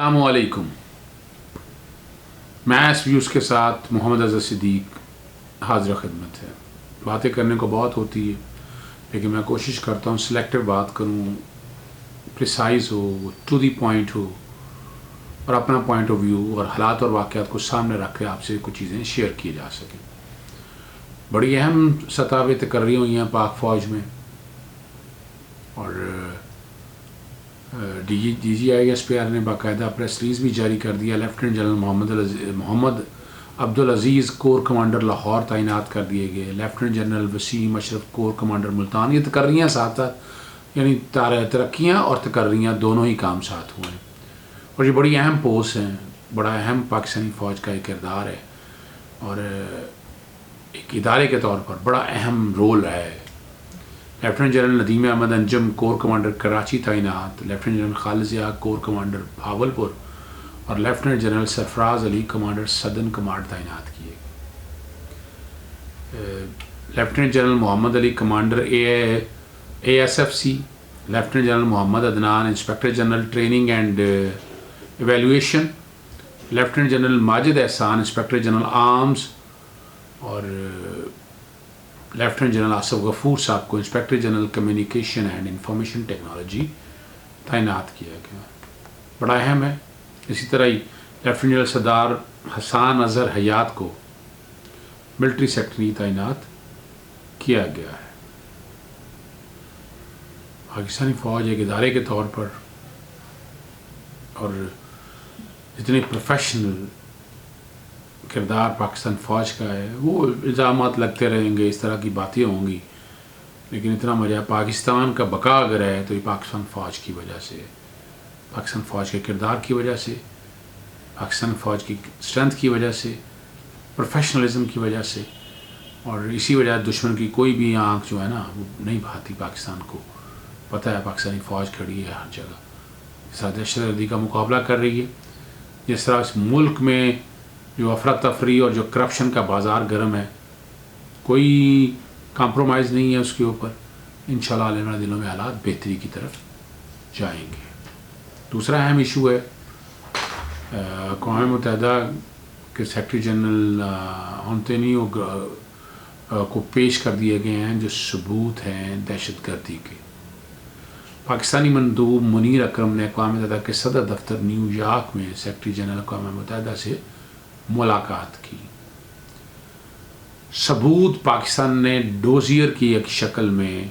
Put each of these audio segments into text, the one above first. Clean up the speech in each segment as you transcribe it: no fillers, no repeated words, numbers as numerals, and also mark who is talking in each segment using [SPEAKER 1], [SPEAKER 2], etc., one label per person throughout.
[SPEAKER 1] السلام علیکم. میں اس ویوز کے ساتھ محمد اظہر صدیق حاضر خدمت ہے. باتیں کرنے کو بہت ہوتی ہے لیکن میں کوشش کرتا ہوں سلیکٹیو بات کروں، پریسائز ہو، ٹو دی پوائنٹ ہو، اور اپنا پوائنٹ آف ویو اور حالات اور واقعات کو سامنے رکھ کے آپ سے کچھ چیزیں شیئر کی جا سکیں. بڑی اہم سطح پہ تقرری ہوئی ہیں پاک فوج میں، اور D G I S P R نے باقاعدہ پریس ریلیز بھی جاری کر دیا. Lieutenant general Muhammad Abdul Aziz corps commander Lahore تعینات کر دیے گئے. Lieutenant general Waseem Ashraf corps commander Multan. یہ تقرریاں ساتھ ساتھ، یعنی ترقیاں اور تقرریاں دونوں ہی کام ساتھ ہوئے ہیں، اور یہ بڑی اہم پوسٹ ہیں. بڑا اہم پاکستانی فوج کا ایک کردار ہے اور ایک ادارے کے طور پر بڑا اہم رول ہے. Lieutenant general Nadeem Ahmed Anjum corps commander Karachi تعینات. Lieutenant general Khalid Zia corps commander Bahawalpur اور lieutenant general Sarfraz Ali commander southern command تعینات کیے. Lieutenant general Muhammad Ali commander A S F C. Lieutenant general Muhammad Adnan inspector general training and evaluation. Lieutenant general Majid Ehsan inspector general arms, اور lieutenant general Asif Ghafoor Sahab کو inspector general communication and information technology تعینات کیا گیا. بڑا اہم ہے. اسی طرح ہی لیفٹیننٹ جنرل سردار حسان اظہر حیات کو ملٹری سیکٹری تعینات کیا گیا ہے. پاکستانی فوج ایک ادارے کے طور پر اور اتنے پروفیشنل کردار پاکستان فوج کا ہے. وہ الزامات لگتے رہیں گے، اس طرح کی باتیں ہوں گی، لیکن اتنا مزہ پاکستان کا بقا اگر ہے تو یہ پاکستان فوج کی وجہ سے، پاکستان فوج کے کردار کی وجہ سے، پاکستان فوج کی اسٹرینتھ کی وجہ سے، پروفیشنلزم کی وجہ سے. اور اسی وجہ دشمن کی کوئی بھی آنکھ جو ہے نا وہ نہیں بھاتی. پاکستان کو پتہ ہے پاکستانی فوج کھڑی ہے ہر جگہ، اس طرح دہشت گردی کا مقابلہ کر رہی ہے. جس طرح اس ملک میں جو افراتفری اور جو کرپشن کا بازار گرم ہے، کوئی کمپرومائز نہیں ہے اس کے اوپر. انشاءاللہ آنے والے دنوں میں حالات بہتری کی طرف جائیں گے. دوسرا اہم ایشو ہے اقوام متحدہ کے سیکرٹری جنرل انتونیو کو پیش کر دیے گئے ہیں جو ثبوت ہیں دہشت گردی کے. پاکستانی مندوب منیر اکرم نے اقوام متحدہ کے صدر دفتر نیو یارک میں سیکرٹری جنرل اقوام متحدہ سے ملاقات کی. ثبوت پاکستان نے ڈوزیئر کی ایک شکل میں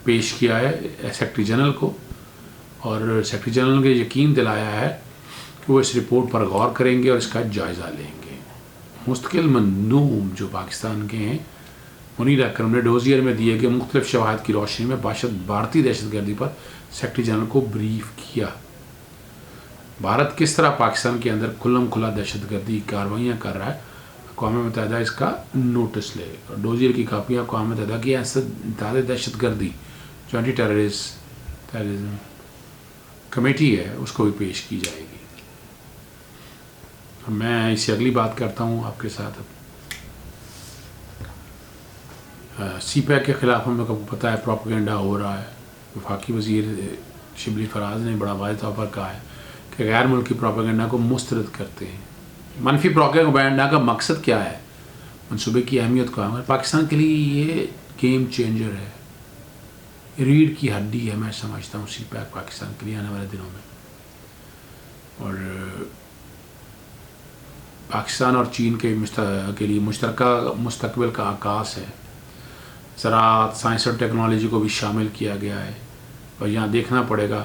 [SPEAKER 1] پیش کیا ہے سیکرٹری جنرل کو، اور سیکرٹری جنرل نے یقین دلایا ہے کہ وہ اس رپورٹ پر غور کریں گے اور اس کا جائزہ لیں گے. مستقل مندوب جو پاکستان کے ہیں منیر اکرم نے ڈوزیئر میں دیے گئے مختلف شواہد کی روشنی میں بھارتی دہشت گردی پر سیکرٹری جنرل کو بریف کیا. بھارت کس طرح پاکستان کے اندر کھلم کھلا دہشت گردی کارروائیاں کر رہا ہے، اقوام متحدہ اس کا نوٹس لے. اور ڈوزیئر کی کاپیاں اقوام متحدہ کی انتہائی دہشت گردی جو اینٹی ٹیررزم کمیٹی ہے اس کو بھی پیش کی جائے گی. میں اس سے اگلی بات کرتا ہوں آپ کے ساتھ. سی پیک کے خلاف ہم لوگ کو پتہ ہے پروپیگنڈا ہو رہا ہے. وفاقی وزیر شبلی فراز نے بڑا واضح طور پر کہا ہے کہ غیر ملکی پروپیگنڈا کو مسترد کرتے ہیں. منفی پروپیگنڈا کا مقصد کیا ہے؟ منصوبے کی اہمیت کو ہے. پاکستان کے لیے یہ گیم چینجر ہے، ریڑھ کی ہڈی ہے میں سمجھتا ہوں سی پیک پاکستان کے لیے آنے والے دنوں میں. اور پاکستان اور چین کے لیے مشترکہ مستقبل کا آغاز ہے. زراعت، سائنس اور ٹیکنالوجی کو بھی شامل کیا گیا ہے، اور یہاں دیکھنا پڑے گا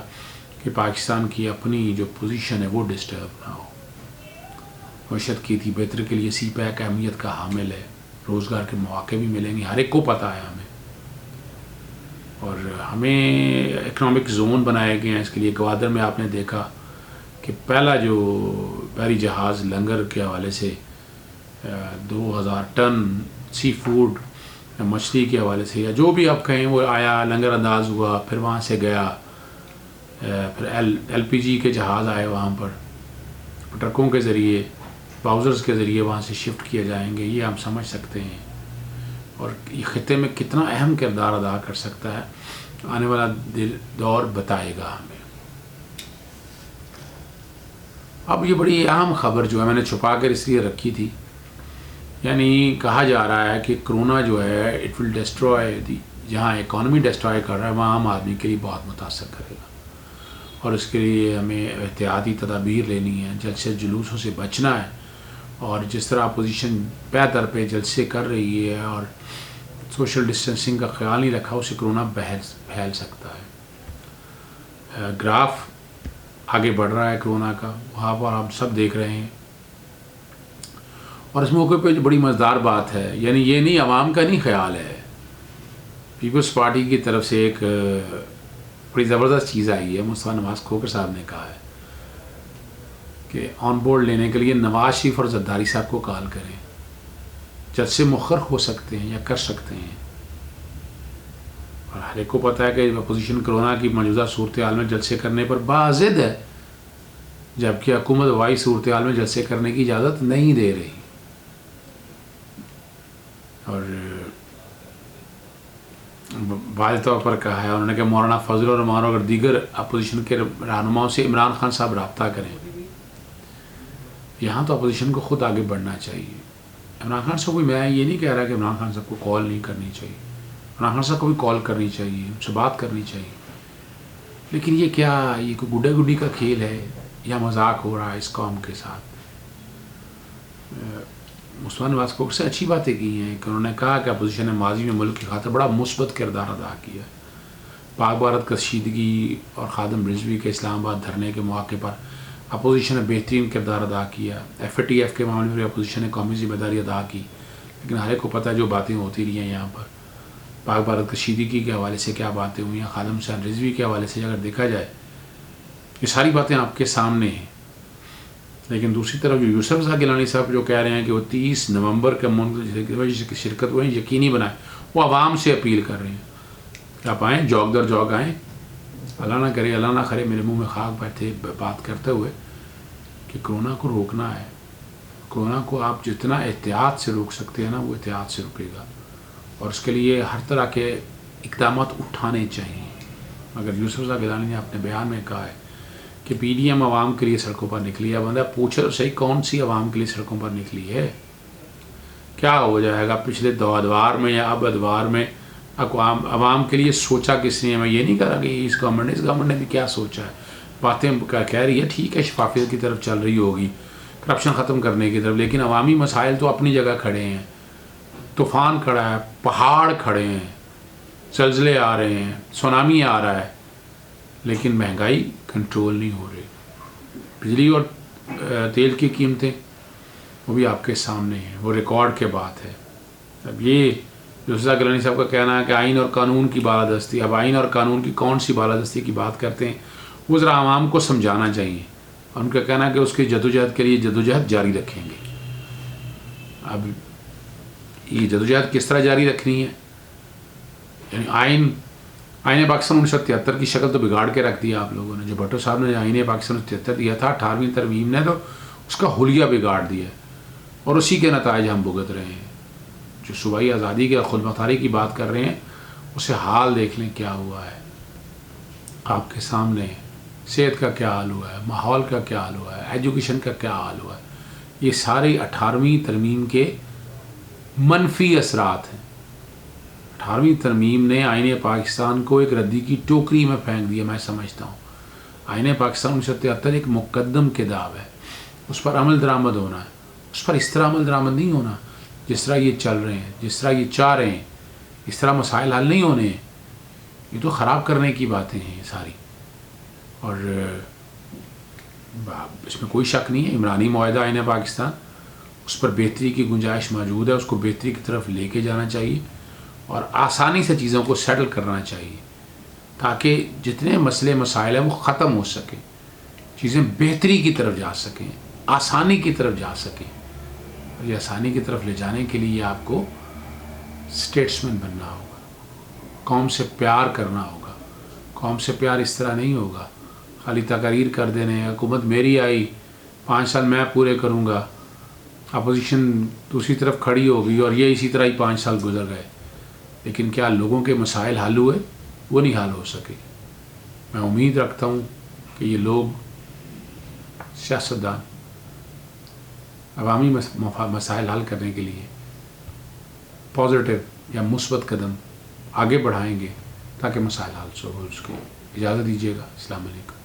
[SPEAKER 1] کہ پاکستان کی اپنی جو پوزیشن ہے وہ ڈسٹرب نہ ہو. معیشت کی تھی بہتر کے لیے سی پیک اہمیت کا حامل ہے. روزگار کے مواقع بھی ملیں گے، ہر ایک کو پتہ ہے ہمیں. اور ہمیں اکنامک زون بنائے گئے ہیں اس کے لیے. گوادر میں آپ نے دیکھا کہ پہلا جو بحری جہاز لنگر کے حوالے سے 2000 ٹن سی فوڈ مچھلی کے حوالے سے یا جو بھی آپ کہیں وہ آیا، لنگر انداز ہوا، پھر وہاں سے گیا، پھر ایل پی جی کے جہاز آئے وہاں پر، ٹرکوں کے ذریعے، باؤزرز کے ذریعے وہاں سے شفٹ کیے جائیں گے. یہ ہم سمجھ سکتے ہیں. اور یہ خطے میں کتنا اہم کردار ادا کر سکتا ہے آنے والا دور بتائے گا ہمیں. اب یہ بڑی اہم خبر جو ہے میں نے چھپا کر اس لیے رکھی تھی، یعنی کہا جا رہا ہے کہ کرونا جو ہے اٹ ول ڈسٹروائے دی، جہاں اکانومی ڈسٹروائے کر رہا ہے وہاں عام آدمی کے لیے بہت متاثر کرے گا، اور اس کے لیے ہمیں احتیاطی تدابیر لینی ہے، جلسے جلوسوں سے بچنا ہے، اور جس طرح اپوزیشن پے در پہ جلسے کر رہی ہے اور سوشل ڈسٹینسنگ کا خیال نہیں رکھا، اسے کرونا پھیل سکتا ہے۔ گراف آگے بڑھ رہا ہے کرونا کا، وہاں پر ہم سب دیکھ رہے ہیں، اور اس موقع پہ جو بڑی مزیدار بات ہے، یعنی یہ نہیں عوام کا نہیں خیال ہے، پیپلز پارٹی کی طرف سے ایک بڑی زبردست چیز آئی ہے، مصطفیٰ نواز کھوکھر صاحب نے کہا ہے کہ آن بورڈ لینے کے لیے نواز شریف اور زرداری صاحب کو کال کریں، جلسے مؤخر ہو سکتے ہیں یا کر سکتے ہیں، اور ہر ایک کو پتہ ہے کہ اپوزیشن کرونا کی موجودہ صورتحال میں جلسے کرنے پر باضد ہے، جبکہ حکومت وبائی صورتحال میں جلسے کرنے کی اجازت نہیں دے رہی، اور واضح طور پر کہا ہے انہوں نے کہ مولانا فضل الرحمان اور دیگر اپوزیشن کے رہنماؤں سے عمران خان صاحب رابطہ کریں۔ یہاں تو اپوزیشن کو خود آگے بڑھنا چاہیے۔ عمران خان صاحب کو میں یہ نہیں کہہ رہا کہ عمران خان صاحب کو کال نہیں کرنی چاہیے، عمران خان صاحب کو بھی کال کرنی چاہیے، ان سے بات کرنی چاہیے، لیکن یہ کیا، یہ کوئی گڈے گڈی کا کھیل ہے یا مذاق ہو رہا ہے اس قوم کے ساتھ؟ مصطفیٰ نواز کھوکھر سے اچھی باتیں کی ہیں کہ انہوں نے کہا کہ اپوزیشن نے ماضی میں ملک کی خاطر بڑا مثبت کردار ادا کیا ہے، پاک بھارت کشیدگی اور خادم رضوی کے اسلام آباد دھرنے کے موقع پر اپوزیشن نے بہترین کردار ادا کیا، ایف اے ٹی ایف کے معاملے میں اپوزیشن نے قومی ذمہ داری ادا کی، لیکن ہر ایک کو پتہ ہے جو باتیں ہوتی رہی ہیں یہاں پر پاک بھارت کشیدگی کے حوالے سے کیا باتیں ہوئی ہیں، خادم حسین رضوی کے حوالے سے اگر دیکھا جائے یہ ساری باتیں آپ کے سامنے ہیں، لیکن دوسری طرف جو یوسف رضا گیلانی صاحب جو کہہ رہے ہیں کہ وہ 30 نومبر کے منعقد شرکت کو یقینی بنائے، وہ عوام سے اپیل کر رہے ہیں کہ آپ آئیں، جوگ در جوگ آئیں، اللہ نہ کرے اللہ نہ کرے میرے منہ میں خاک بیٹھے بات کرتے ہوئے کہ کرونا کو روکنا ہے، کرونا کو آپ جتنا احتیاط سے روک سکتے ہیں نا وہ احتیاط سے رکے گا، اور اس کے لیے ہر طرح کے اقدامات اٹھانے چاہیے۔ مگر یوسف رضا گیلانی نے اپنے بیان میں کہا ہے کہ پی ڈی ایم عوام کے لیے سڑکوں پر نکلی ہے، بندہ پوچھے تو صحیح کون سی عوام کے لیے سڑکوں پر نکلی ہے؟ کیا ہو جائے گا پچھلے 2 ادوار میں یا اب ادوار میں عوام کے لیے سوچا کس نے؟ میں یہ نہیں کہہ رہا کہ اس گورنمنٹ نے بھی کیا سوچا ہے، باتیں کہہ رہی ہے ٹھیک ہے، شفافیت کی طرف چل رہی ہوگی، کرپشن ختم کرنے کی طرف، لیکن عوامی مسائل تو اپنی جگہ کھڑے ہیں، طوفان کھڑا ہے، پہاڑ کھڑے ہیں، زلزلے آ رہے ہیں، سونامی آ رہا ہے، لیکن مہنگائی کنٹرول نہیں ہو رہی، بجلی اور تیل کی قیمتیں وہ بھی آپ کے سامنے ہیں، وہ ریکارڈ کے بات ہے۔ اب یہ یوسف رضا گیلانی صاحب کا کہنا ہے کہ آئین اور قانون کی بالادستی، اب آئین اور قانون کی کون سی بالادستی کی بات کرتے ہیں، وہ ذرا عوام کو سمجھانا چاہیے، اور ان کا کہنا ہے کہ اس کی جدوجہد کے لیے جدوجہد جاری رکھیں گے۔ اب یہ جدوجہد کس طرح جاری رکھنی ہے؟ یعنی آئین پاکستان 1973 کی شکل تو بگاڑ کے رکھ دیا آپ لوگوں نے، جو بھٹو صاحب نے آئین پاکستان 1973 دیا تھا، 18ویں ترمیم نے تو اس کا حلیہ بگاڑ دیا، اور اسی کے نتائج ہم بھگت رہے ہیں۔ جو صوبائی آزادی کے خود مختاری کی بات کر رہے ہیں، اسے حال دیکھ لیں کیا ہوا ہے آپ کے سامنے، صحت کا کیا حال ہوا ہے، ماحول کا کیا حال ہوا ہے، ایجوکیشن کا کیا حال ہوا ہے، یہ سارے 18ویں ترمیم کے منفی اثرات ہیں۔ 18ویں ترمیم نے آئین پاکستان کو ایک ردی کی ٹوکری میں پھینک دیا، میں سمجھتا ہوں۔ آئین پاکستان 1973 ایک مقدم کتاب ہے، اس پر عمل درآمد ہونا ہے، اس پر اس طرح عمل درآمد نہیں ہونا جس طرح یہ چل رہے ہیں، جس طرح یہ چاہ رہے ہیں، اس طرح مسائل حل نہیں ہونے ہیں، یہ تو خراب کرنے کی باتیں ہیں ساری، اور اس میں کوئی شک نہیں ہے عمرانی معاہدہ آئین پاکستان، اس پر بہتری کی گنجائش موجود ہے، اس کو بہتری کی طرف لے کے جانا چاہیے، اور آسانی سے چیزوں کو سیٹل کرنا چاہیے تاکہ جتنے مسئلے مسائل ہیں وہ ختم ہو سکیں، چیزیں بہتری کی طرف جا سکیں، آسانی کی طرف جا سکیں۔ اور یہ آسانی کی طرف لے جانے کے لیے آپ کو اسٹیٹسمین بننا ہوگا، قوم سے پیار کرنا ہوگا۔ قوم سے پیار اس طرح نہیں ہوگا خالی تقاریر کر دینے، حکومت میری آئی 5 سال میں پورے کروں گا، اپوزیشن دوسری طرف کھڑی ہوگی اور یہ اسی طرح ہی 5 سال گزر گئے، لیکن کیا لوگوں کے مسائل حل ہوئے؟ وہ نہیں حل ہو سکے۔ میں امید رکھتا ہوں کہ یہ لوگ سیاستدان عوامی مسائل حل کرنے کے لیے پازیٹیو یا مثبت قدم آگے بڑھائیں گے تاکہ مسائل حل ہو سکے. اجازت دیجیے گا. السلام علیکم.